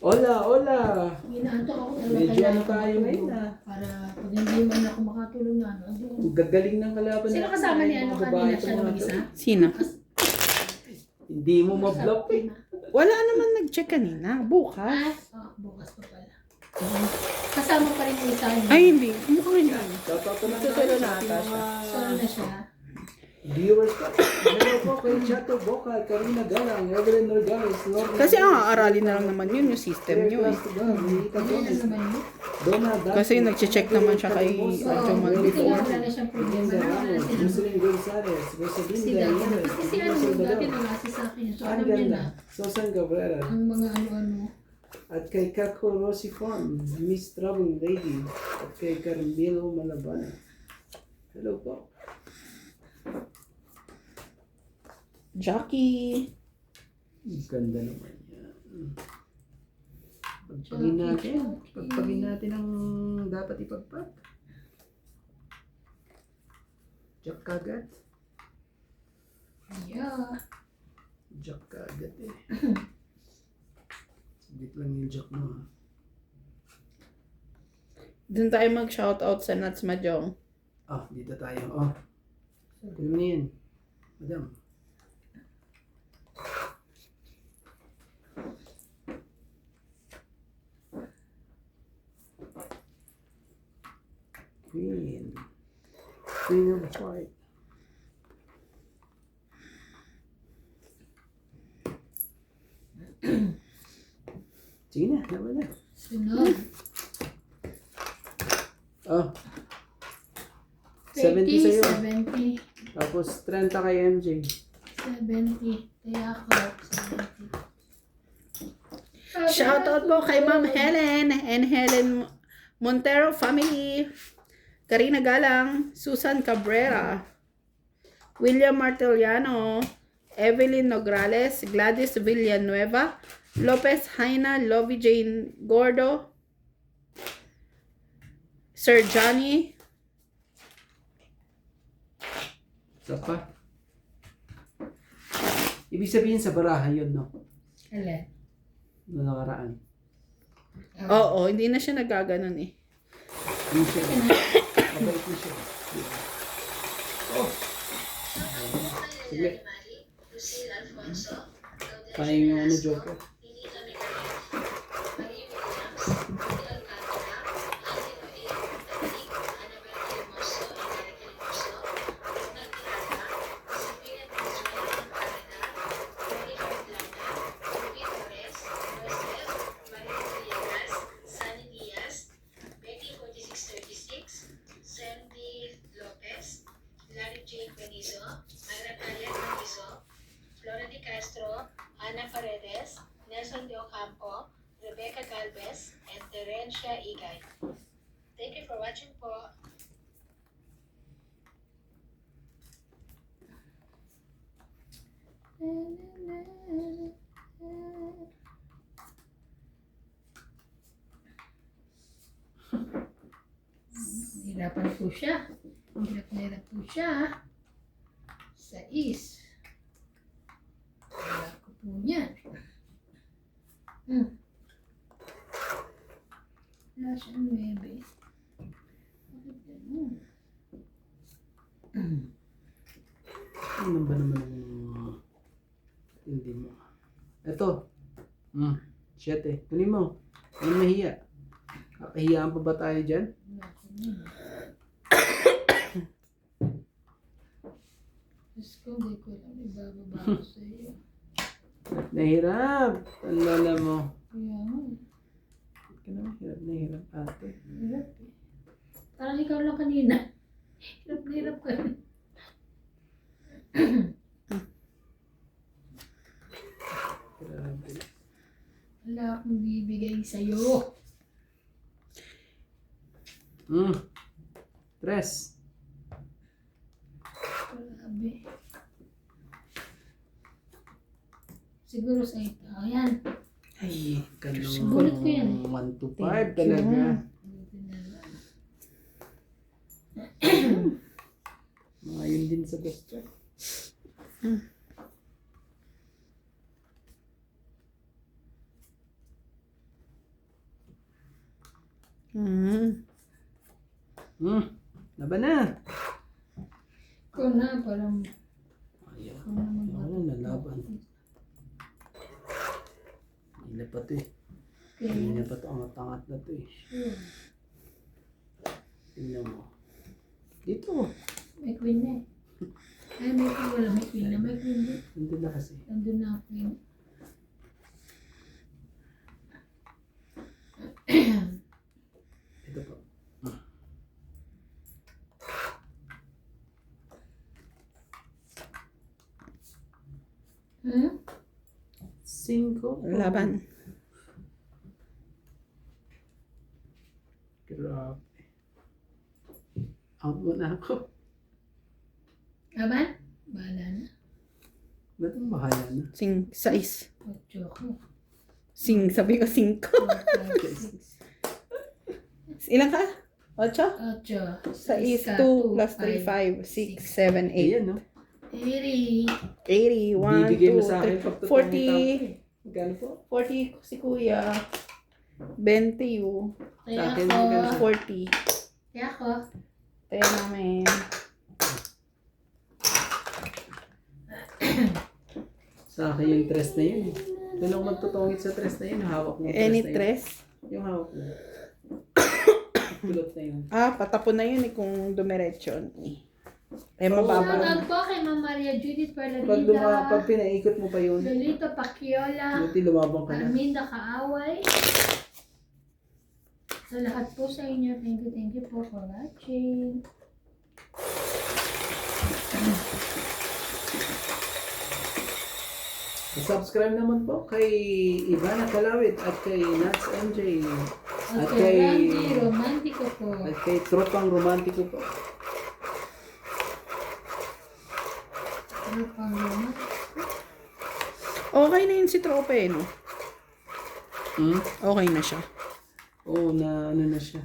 Hola, hola! Minaantok ako talaga. Medyo ano tayo ngayon Para pag hindi man ako makatulog na ano. Ang gagaling ng kalaban Sino natin, kasama ay niya? Ano mga babae kanina? pa Siya mga lang isa? to. Sino? Hindi mo ma-block eh. Wala naman nag-check kanina. Bukas. Bukas pa pala. Kasama pa rin yung isa niya. Ay, hindi. Mukhang hindi. Tatapunan Tutulong na natin ata yung siya. Solo na siya. viewers ko. Hello po kay Chato Bocal, Karina Galang, Evelyn Norgales, Lorna. Kasi ang aaralin na lang naman yun, yung system nyo eh. Rita Ano Gomez, naman yun? Donna Dante, Kasi nag-check naman siya kay Adjo Oo, Mal buti before. lang wala na siyang problema. Linda Wala na Ramos, siyang Jocelyn Gonzalez, si Rosalinda Dati. Yanes, Kasi si Dino ano, dati Salvador, nangasi sa akin. So, Ang alam niya na. ganda, Susan Cabrera, Ang mga ano-ano. at kay Kako Rosifon, Miss Trouble Lady, at kay Carmelo Malabana. Hello po. Jackie. Ang ganda naman yan. Pagpagin natin. Pagpagin natin ang dapat ipagpag. Jack kagad. Yeah. Jack kagad eh. Saglit lang yung jack mo ha. Doon tayo mag-shoutout sa Nuts Mahjong. Ah, dito tayo. Oh. Ano na yan? Madam. Queen. Queen of Heart. Sige na, naman na. Sunod. Oh. 70 sa'yo. 70. Tapos 30 kay MJ. 70. Kaya ako, 70. Shoutout po kay Ma'am Helen and Helen Montero family. Karina Galang, Susan Cabrera, William Martiliano, Evelyn Nograles, Gladys Villanueva, Lopez Haina, Lovie Jane Gordo, Sir Johnny, Isa pa. Ibig sabihin sa baraha yun, no? Alin? No nakaraan. oo, hindi na siya nagaganon eh. Hindi siya. Mabait na siya. Oh. Sige. Kaya yung ano, Joker. Flora de Castro, Ana Paredes, Nelson de Ocampo, Rebecca Galvez, and Terencia Igay. Thank you for watching po. Hirapan po siya. Hirap na hirap po siya. Sais. Wala ko po niyan. Wala siyang 9. Bakit ganun? Ano ba naman ang hindi mo? Ito. 7. Kunin mo. Ano mahiya? Kakahiyaan pa ba tayo dyan? Wala ko niyan. Diyos ko, hindi ko alam. Ibababa ko sa iyo. Nahirap. Ang lala mo. Kaya nga. Ba't ka naman hirap ate? Hirap eh. Parang ikaw lang kanina. Hirap na hirap ka rin. Grabe. Wala akong bibigay sa'yo. 3. Grabe. Siguro sa ito. Ayan. Ay, Sulit ko yan eh. 1 to 5 talaga. Mga yun din sa best track. Mm. Laban na. Ikaw na, parang... Ayaw. Ikaw na Ayaw na, nalaban. Hindi pa to eh. Okay. Hindi pa to angat-angat na to eh. Sure. Tingnan mo. Dito. May queen na eh. Ay, may queen. Wala, may queen na. May queen din. Nandun na kasi. Nandun na ang queen. Ito po. Hmm? 5. Laban. Grabe. Out mo na ako. Laban? Bahala na. Ba't ang bahala na? 6. Ocho ako. Sabi ko 5. 4, 5, 6. Ilan ka? 8? Ocho. 6, 2 plus 3, 5, 6, 7, 8. Ayan, no? 80. 80, 1, Bibigay mo 2, sa akin 3, pag totoong 40. Magkano po? 40 si kuya. 20 you. Kaya Sa akin, ako. magkano? 40. Kaya ako. Tayo namin. Sa akin yung tres na yun. Doon ako magtutungit sa tres na yun. Hawak mo yung Any tres na yun. tres? Yung hawak mo. Kulot na yun. Patapon na yun kung dumiretso. Eh, Oo. mababa. Shoutout po kay Ma'am Maria Judith Pag Perlarita. pinaikot mo pa yun, Lolito Pacchiola. buti lumabang ka na. Arminda Kaaway. Sa lahat po sa inyo, thank you po for watching. Subscribe naman po kay Ivana Kalawit at kay Nats MJ At at kay kay Randy Romantico po. Tropang Romantiko po. Ano pang naman? Okay na yun si Trope, no? Hmm? Okay na siya. Oo, na ano na siya.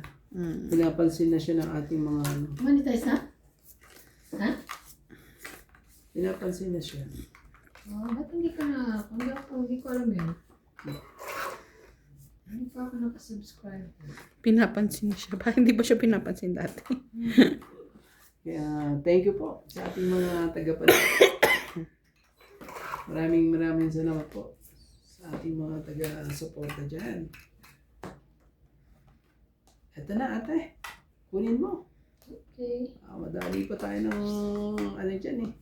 Pinapansin na siya ng ating mga ano. Monetize na? Ha? Pinapansin na siya. Oh, ba't hindi ka na? Hindi ko alam yun. Hindi pa ako nakasubscribe. Pinapansin siya. Bakit hindi ba siya pinapansin dati? Kaya thank you po sa ating mga tagapanood. Maraming salamat po sa ating mga taga-suporta dyan. Eto na ate, kunin mo. Okay. Madali pa tayo ng ano dyan eh.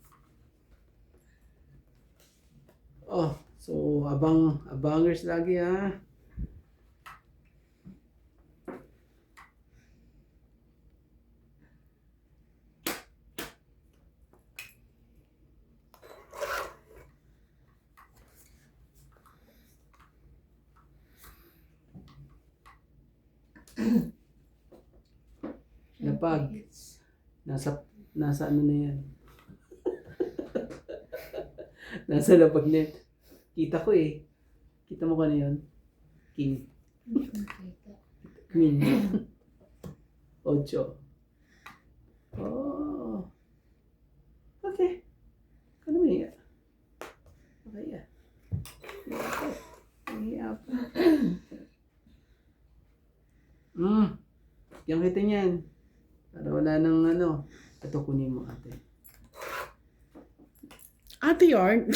Oh, so abangers lagi ha. Napag. Nasa ano na yan. Nasa lapag net. Kita ko eh. Kita mo ka na yun? King. Queen. 8. Oh. Okay. Ano mo iya? Okay ya. Iya pa. Yang kita niyan. Para wala nang ano. Ito kunin mo ate. Ate yarn.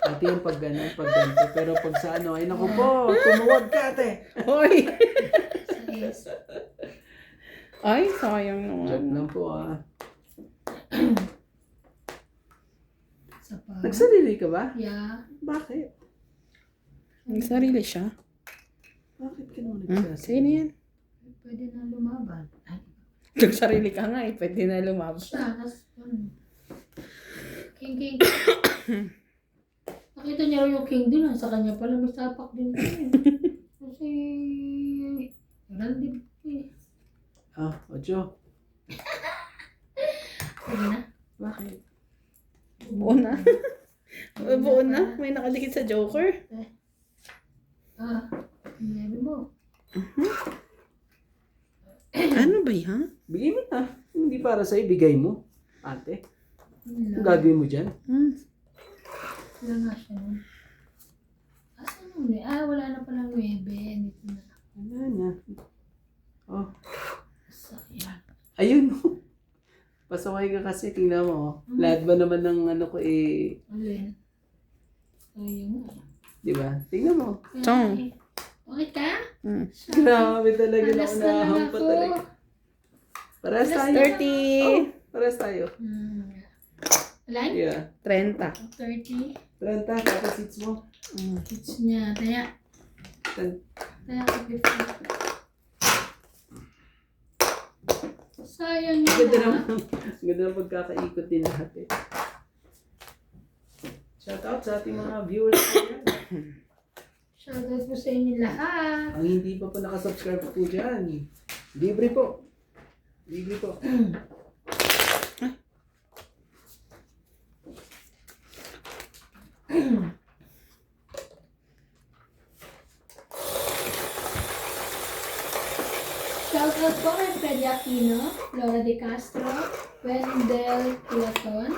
Ate yung pag ganun, pag ganito. Pero pag sa ano, ay naku po, tumuwag ka ate. Hoy! Sa Ay, sayang Joke naman. lang po ah. pa. Nagsarili ka ba? Yeah. Bakit? Sarili siya. Bakit ka naman Sa'yo na nagsasarili? yan. Pwede na lumaban. Ay, Nagsarili ka nga eh. Pwede na lumabas. siya. King. Nakita niya raw yung king din. Sa kanya pala may sapak din. Kasi... Randy. Ah, 8. Pwede na. Bakit? Buo na. Buo na. May nakadikit sa Joker. Sabi mo. Ano ba yan? Bigay mo na. Hindi para sa'yo, bigay mo. Ate, Wala. ang gagawin mo dyan? Wala nga siya nun. Asan nun eh? Wala na palang 9. Dito na. Wala na. Pasaway ka kasi, tingnan mo. Oh. Lahat ba naman ng ano ko Alin? Sayang. di ba? Tingnan mo. Chong. Okay ka? Mm. Grabe talaga na Alas na lang unahan pa ako. talaga. Parehas tayo. 30. Parehas tayo. Alin? Yeah. 30. 30. 30, tapos seats mo. It's niya. Taya. Taya ko 50. Sayang Ganda yun naman. Ganda naman pagkakaikot din lahat eh. Shout out sa ating mga viewers po yan. Shoutout po sa inyo lahat. Ang hindi pa po nakasubscribe po dyan. Libre po. Libre po. Shoutout po kay Freddy Aquino, Laura De Castro, Wendell Culaton,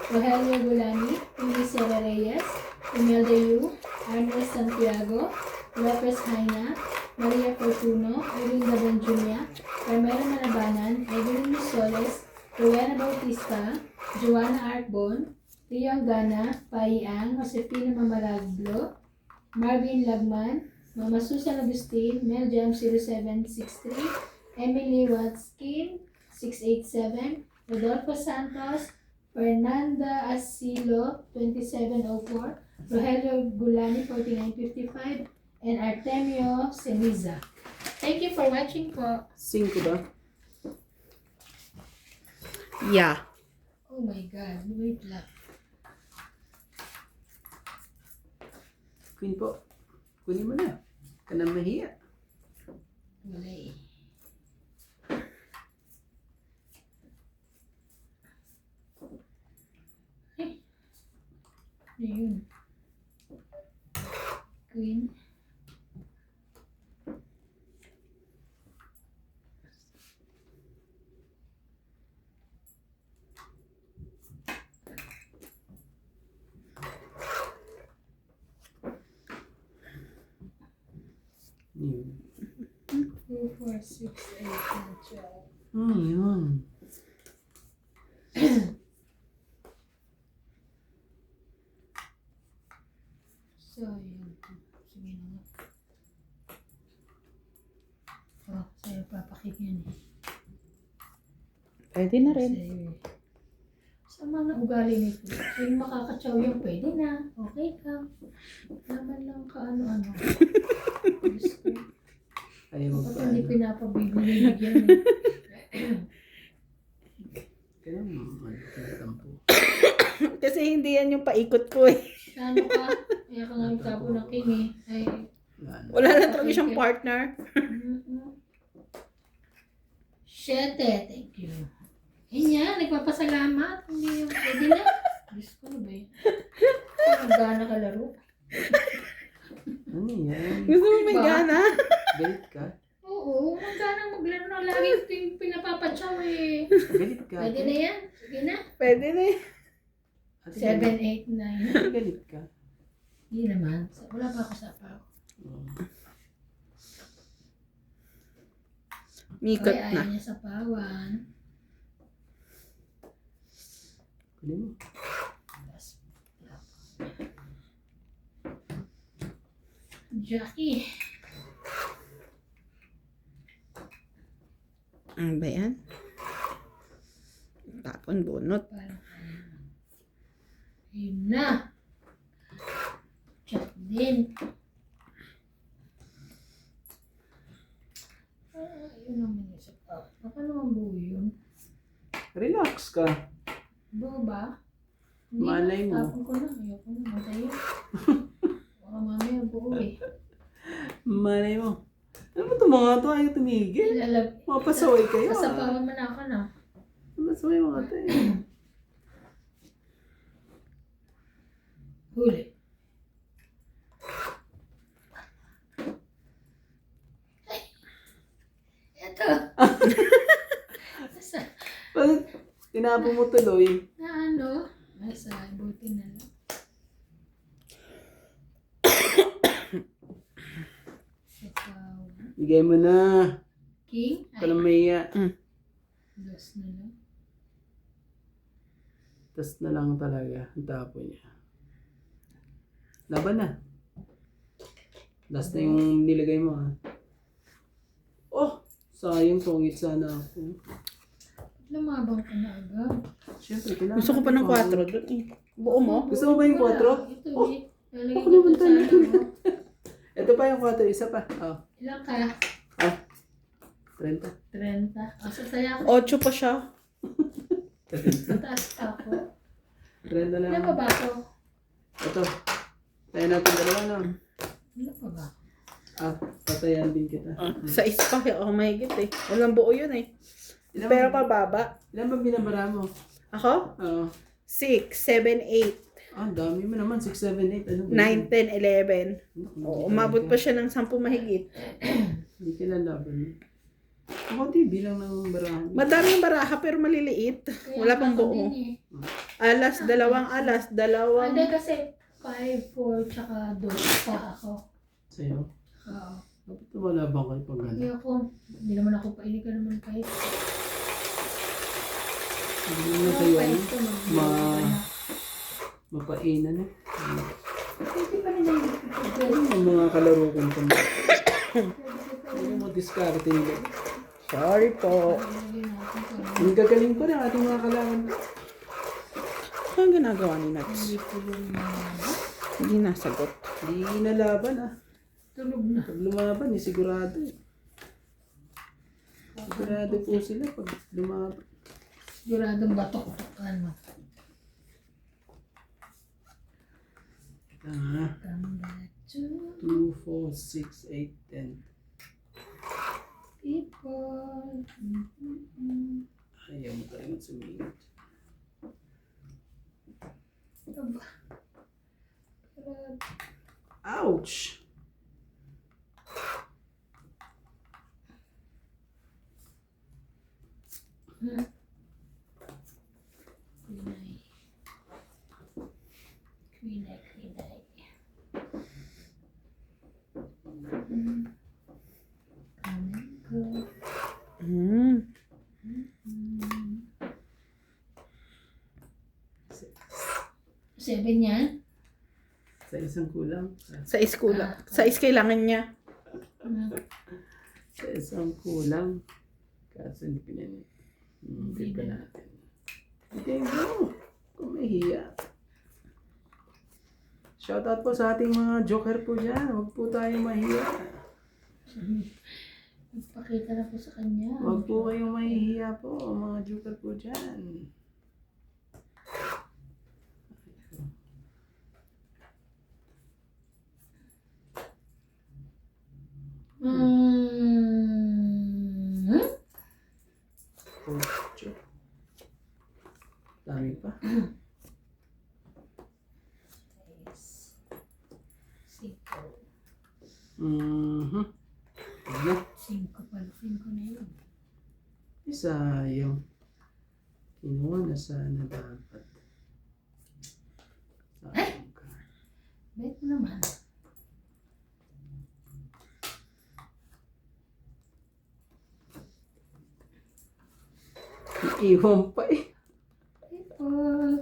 Rogelio Gulani, Felicia Reyes, Imelda Yu, Arnes Santiago, Lopez Haina, Maria Fortuno, Irene Daban Jr., Carmela Manabanan, Evelyn Misoles, Rowena Bautista, Joanna Arcbon, Rio Angana, Pai Ang, Josefina Mamaraglo, Marvin Lagman, Mama Susan Agustin, Mel Jam 0763, Emily Watskin 687, Rodolfo Santos, Fernanda Asilo 2704, Rogelio Gulani 4955, and Artemio Seniza. Thank you for watching po. 5 ba? Yeah. Oh my God, wait lang. Queen po. Kunin mo na. Ka na mahiya. Wala eh. Ayun. Queen. Yun. 2, 4, 6, 8, 9, 12. Yun. So, yun. Sige na nga. Oh, sa'yo papakit yun eh. Pwede na rin. Sa'yo eh. Sa mga ugali nito, yung makakatsaw yung pwede na. Okay ka. Naman lang ka ano-ano. Diyos ko. Ayaw mo Ba't pa. hindi pinapabibigyan eh. Kaya mo, tampo. Kasi hindi yan yung paikot ko eh. Ano ka? Kaya ka nga nagtapo ng king eh. Ay, Wala lang talaga siyang partner. Shete, thank you. Yun yan, nagpapasalamat. Hindi yung pwede na. Diyos ko na ba yun? Gana ka laro. Ano yan? Gusto mo may Ba? gana? Galit ka? Oo, ang gana maglaro na lagi yung pinapapatsaw eh. Galit ka? Pwede na yan. Sige na. Pwede na eh. 7, 8, 9. Galit ka? Hindi naman. Wala pa ako sa paw. Mikot Ay, na. ayaw niya sa pawan. Kunin mo. Jackie. Ano ba yan? Tapon bunot. Parang ayun na. Jack din. Ayun naman yung sa paw. Baka naman buo yun. Relax ka. Buo ba? Hindi Malay na. mo. Tapon ko na. Ayoko na. Matayo. Baka mamaya buo eh. Malay mo. Ano ba ito mga ito? Ayaw tumigil. Mga pasaway kayo. Sasapawan mo na ako na. Pasaway mga ito eh. Huli. Ay! Ito! Bakit tinapo mo tuloy? Na ano? Ay, sa buti na lang. Ikaw. Bigay mo na. King? Ka na mahiya. Dos na lang. Tas na lang talaga ang tapo niya. Laban na. Last na yung nilagay mo ha. Oh! Sayang, tungit sana ako. Lumabang ka na agad. Siyempre, kailangan. Gusto ko pa ng 4 doon eh. Buo mo? Gusto mo ba yung 4? Ito Oh, eh. Lalagyan ako ko naman to sa talaga. ano. Ito pa yung 4, isa pa. Oh, Ilang ka? 30. 30. Sasaya ko. 8 pa siya. Mataas pa ako. 30 na Ilan lang. pa ba ako? Ito. Tayo natin dalawa, no? Ilan pa ba? Patayan din kita. Sa ispa, ako mahigit eh. Walang buo yun eh. Ilan Pero ba, pababa. ilan ba binabara mo? Ako? Oo. 6, 7, 8, Ang dami mo naman. 6, 7, 8. Ano ba 9, 10, 11. Oo, umabot pa siya ng 10 mahigit. Hindi kilalaban. Ako di bilang ng barahan. Madaming baraha pero maliliit. Kaya Wala pang ako buo. din eh. Alas, dalawang. Hindi kasi 5, 4, tsaka 2 pa ako. Sa'yo? Oo. Dapat lumalabang kayo pag gano'n. Hindi ako, hindi naman ako paili ka naman kahit. Hindi naman kayo ano, Ito, mag- mapainan eh. Pwede pa rin yung Ano ang mga kalaro kong pang... Ano mo diskarte nila? Sorry po. Ang gagaling ko na ating mga kalaban. Ano ang ginagawa ni Nats? Hindi nasagot. Hindi nalaban ah. Tulog na. Pag lumaban eh, sigurado eh. Sigurado po sila pag lumaban. Siguradong batok-tokan mo. 2, 4, 6, 8, 10. People. Ayaw mo tayo sumingit. Aba. Ouch! Quinay. Kanin ko. Hmm. Seven yan? Sa isang kulang. Sa iskula. Sa is kailangan niya. Sa isang kulang. Kaso hindi pinanit. Hindi pa natin. Hindi mo. Kung may hiya. Shoutout po sa ating mga joker po dyan. Huwag po tayo mahiya. Magpakita na po sa kanya. Huwag po kayong mahihiya po. Mga joker po dyan. Ocho. Dami pa. Mhm. Ano? 5 pa. 5 na yun. Sayang. Kinuha na sana dapat. Sayang ka. Bet mo naman. Iwan pa eh. People.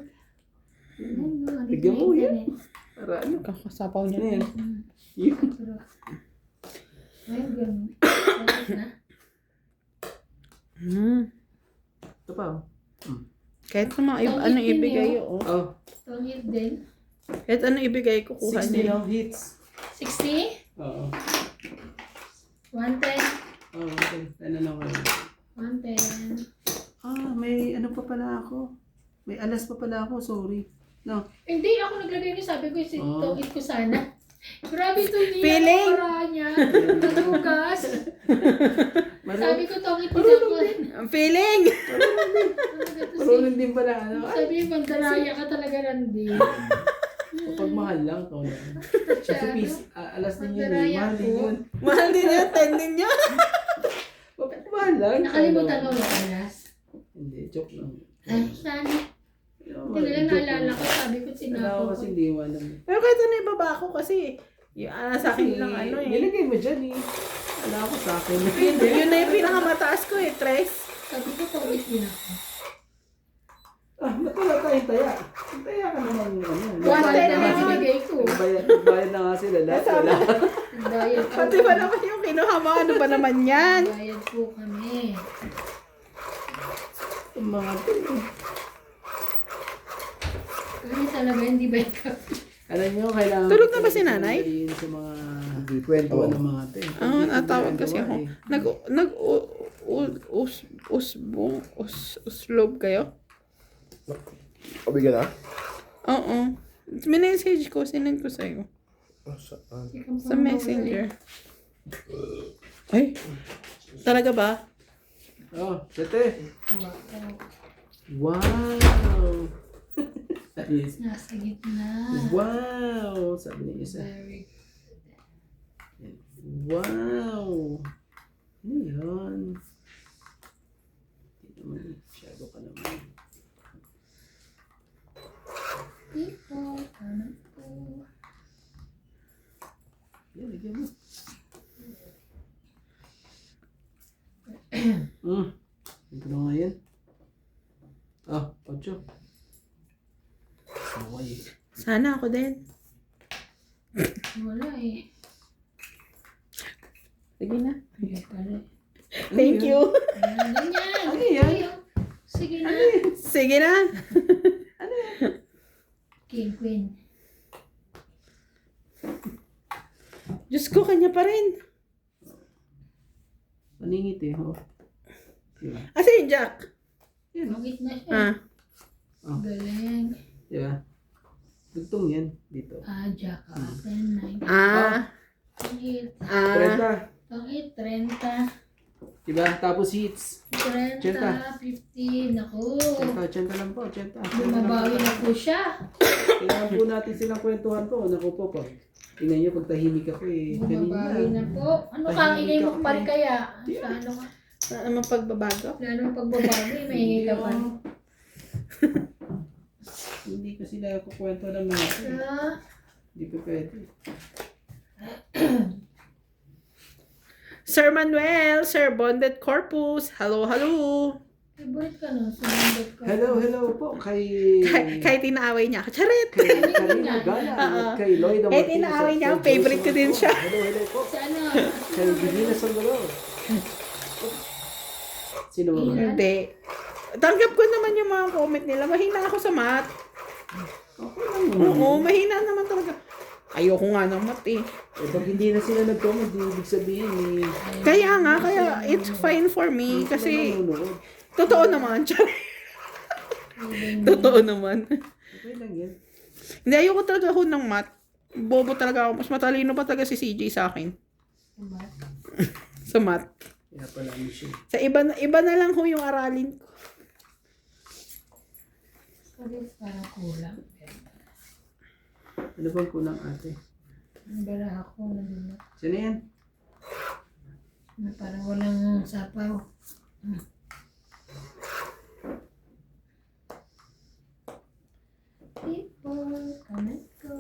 Tignan mo yan. Para ano? Kakasapaw niya. Ano yan? Yun. Ay, ganun. Bakit na? Hmm. Ito pa oh. Kahit ano ibigay ko. Oh. Tongit din. Kahit ano ibigay ko, kuha 60 niya. lang hits. 60? Oo. 110. Oh, okay. Ano na ako. 110. May ano pa pala ako. May alas pa pala ako. Sorry. No. Hindi, ako naglagay niyo. Sabi ko, tongit ko sana. Grabe ito niya. Feeling. Paraan niya. Nagugas. Maru- Sabi ko, tongit ko ako. Ang feeling! Marunong din pala. Ano? Ay, Sabi, magdaraya ka talaga, Randy. kapag mahal lang. Ikaw na. Kasi alas din yun eh. Magdaraya Mahal din po. yun. Mahal din yun, 10 din yun. Kapag mahal lang. Nakalimutan mo ba, Alas? Hindi, joke lang. Ay, sana. Hindi lang naalala ko. Sabi ko, Wala sinapo ako ko. kasi hindi alam. Pero kahit ano ibaba ko kasi, sa akin lang ano eh. Nilagay mo dyan eh. Wala ako sa akin. Yun na yung pinakamataas ko eh, 3. Sabi ko, tongit din ako. Ba't wala tayong taya? Ang taya ka naman ano. Bayad na naman. binigay ko. Bayad na nga sila lahat. Wala. Bayad po. Pati ba naman yung kinuha mo? Ano ba naman yan? Bayad po kami. Ang mga to. Kami talaga hindi bayad kami. Alam nyo, kailangan... Tulog na ba si nanay? Sandaliin sa mga kwentuhan ng mga te. Ah, natawag kasi ako. Eh. Uslob kayo? Uwi ka na? Oo. Minessage ko, sinend ko sa'yo. Sa messenger. Ay, talaga ba? Oh, tete. Wow! Ayos. Nasa gitna. Wow! Sabi ni isa. Very Wow! Ano yun? Hindi naman. Shadow ka naman. people. Ano po? Yan, lagyan mo. Ito na nga yan. Ah, 8. Saway. Sana ako din. Wala eh. Sige na. Ayan pala. Thank you. Ayan, ganyan. Ano yan? Ayun. Sige na. Sige na. King Queen. Diyos ko, kanya pa rin. Maningit eh, oh. Diba? Asa yung Jack? Yan, oh. Magit na siya. Ah. Oh. Galing. Diba? Dugtong yan, dito. Jack. 10, 9. Ah. Pangit. 30. Pangit. 30. Diba? Tapos hits. 30. 50. Naku. 80 lang po, 80. Bumabawi na po siya. Kailangan po natin silang kwentuhan po. Naku po po. Tingnan nyo, pag tahimik ako eh. Bumabawi na Kanina. po. Ano kang ingay mo pa rin kaya? Sa ano ka? Ano naman pagbabago? Lalo pagbabawi, may ingay ka pa rin. Hindi ko sila kukwento ng mga. Ah, Hindi ko pwede. Sir Manuel, Sir Bonded Corpus. Hello, hello. favorite ka nun. Sumundot ka. Hello po kay... Kahit inaaway niya ako. Charet! Kay Karina Gala. Oo. At kay Lloyd Kahit Martinez. inaaway at niya, kay favorite ko Joyce din siya. Hello po. Sa ano? Kay Divina Salvador. Sino ba? Hindi. Tanggap ko naman yung mga comment nila. Mahina ako sa math. Okay lang naman. Oo, mahina naman talaga. Ayoko nga ng math eh. Eh, pag hindi na sila nag-comment, di ibig sabihin eh. Kaya nga, kaya it's fine for me. Kasi, Nanonood. totoo naman. Charet. Totoo naman. Okay lang yan. Hindi, ayoko talaga ako ng math. Bobo talaga ako. Mas matalino pa talaga si CJ sa akin. Sa math. Kaya pala ano siya. Sa iba na lang ho yung aralin ko. Sabi, parang kulang. Ano bang kulang ate? Ang bara ako na din. Sino yan? Na parang walang sapaw. People, come and go.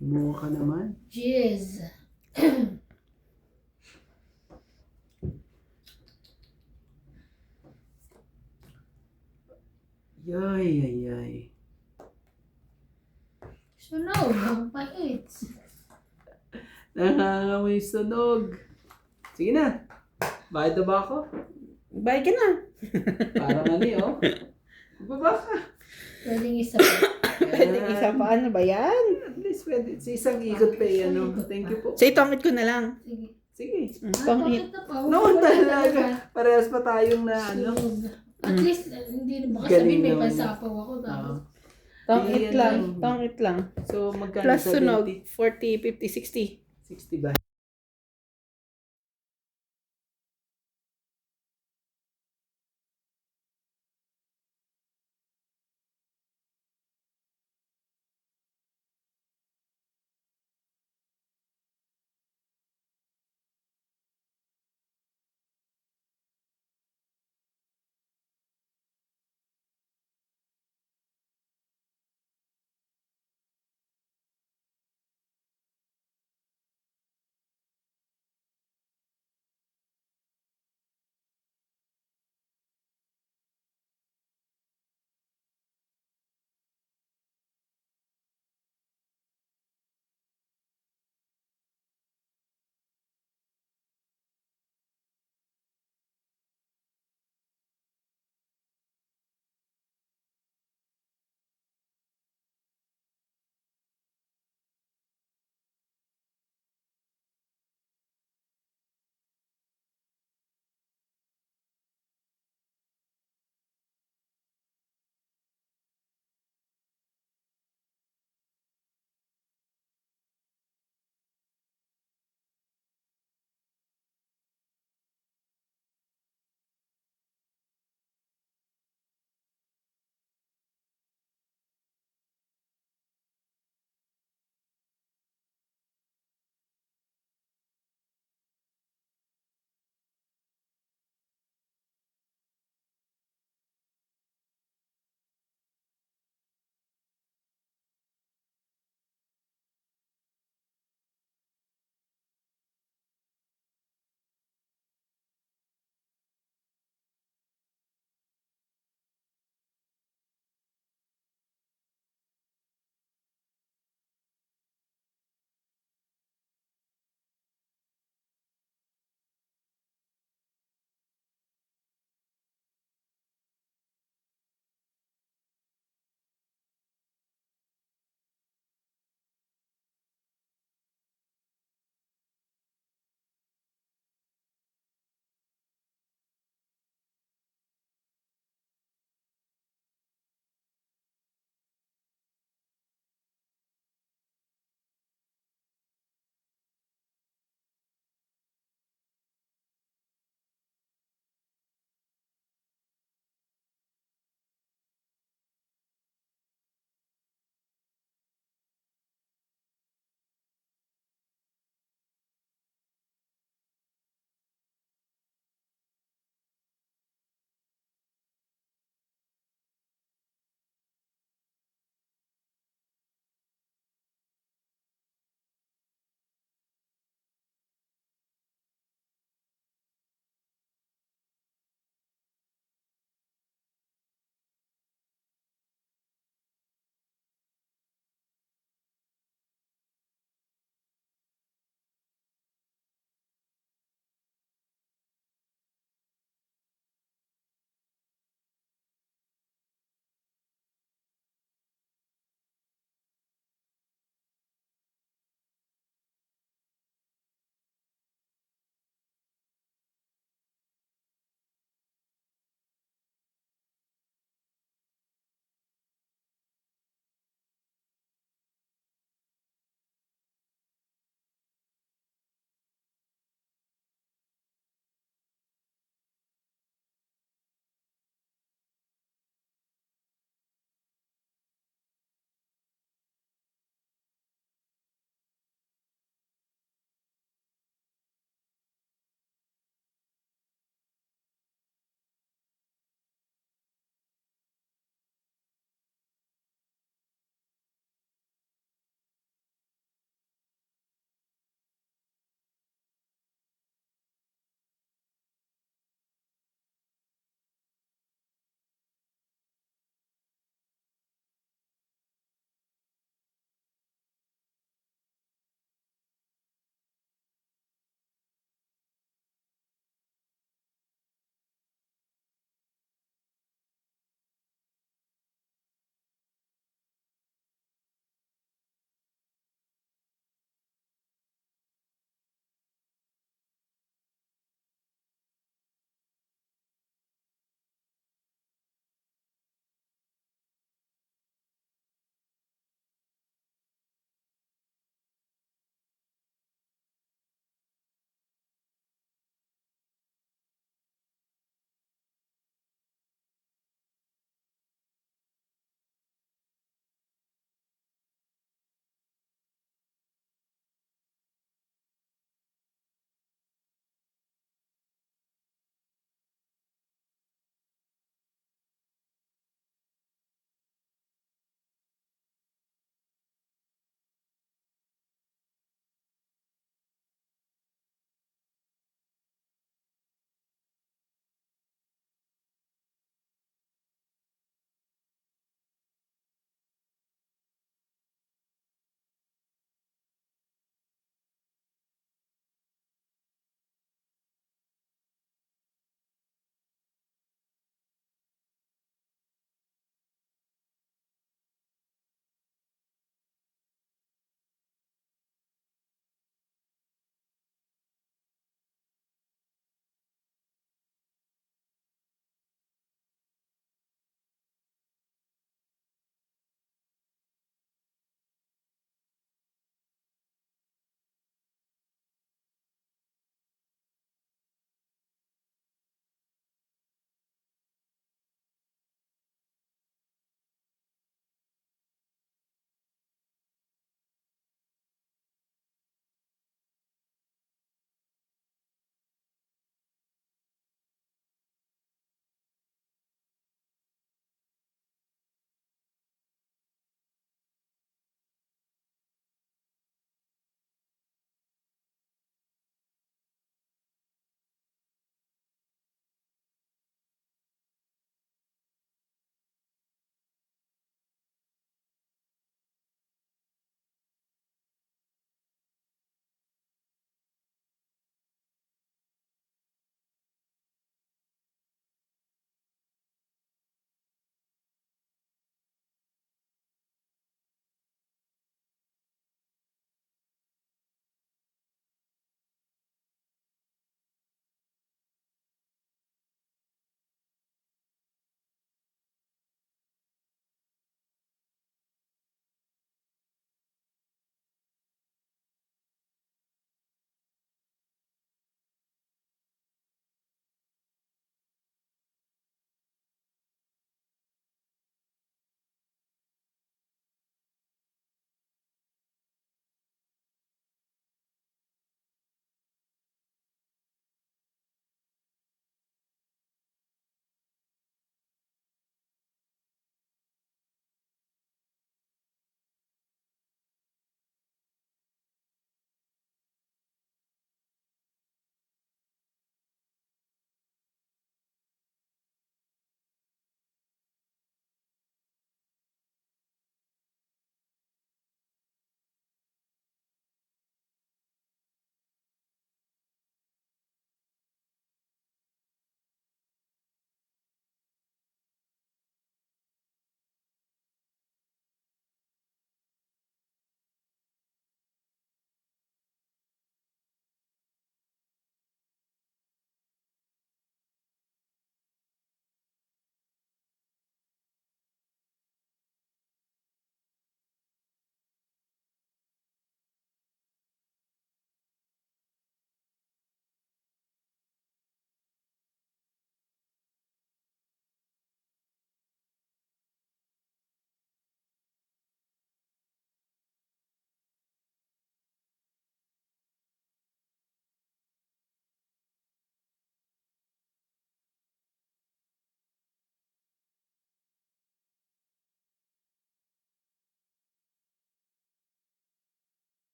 Umuha ka naman. Jizz. Yay. Sunog, ang pait. Nangangamoy sunog. Sige na. Bayad na ba ako? Bye ka na. Parang ano eh, oh. Baba ka. Pwedeng isa pa. Pwede isa pa. Ano ba yan? At least pwede. Sa isang ikot pa yan, ano. Thank you po. So, itongit ko na lang. Sige. Sige. Tongit. Bakit na pa? No, talaga. Parehas pa tayong na ano. Sunog. At least, hindi na baka Galing sabihin may naman. pansapaw ako. Tapos, Tongit Yan lang. lang. Tongit lang. So, magkano? Plus sunog. 70? 40, 50, 60. 60 ba?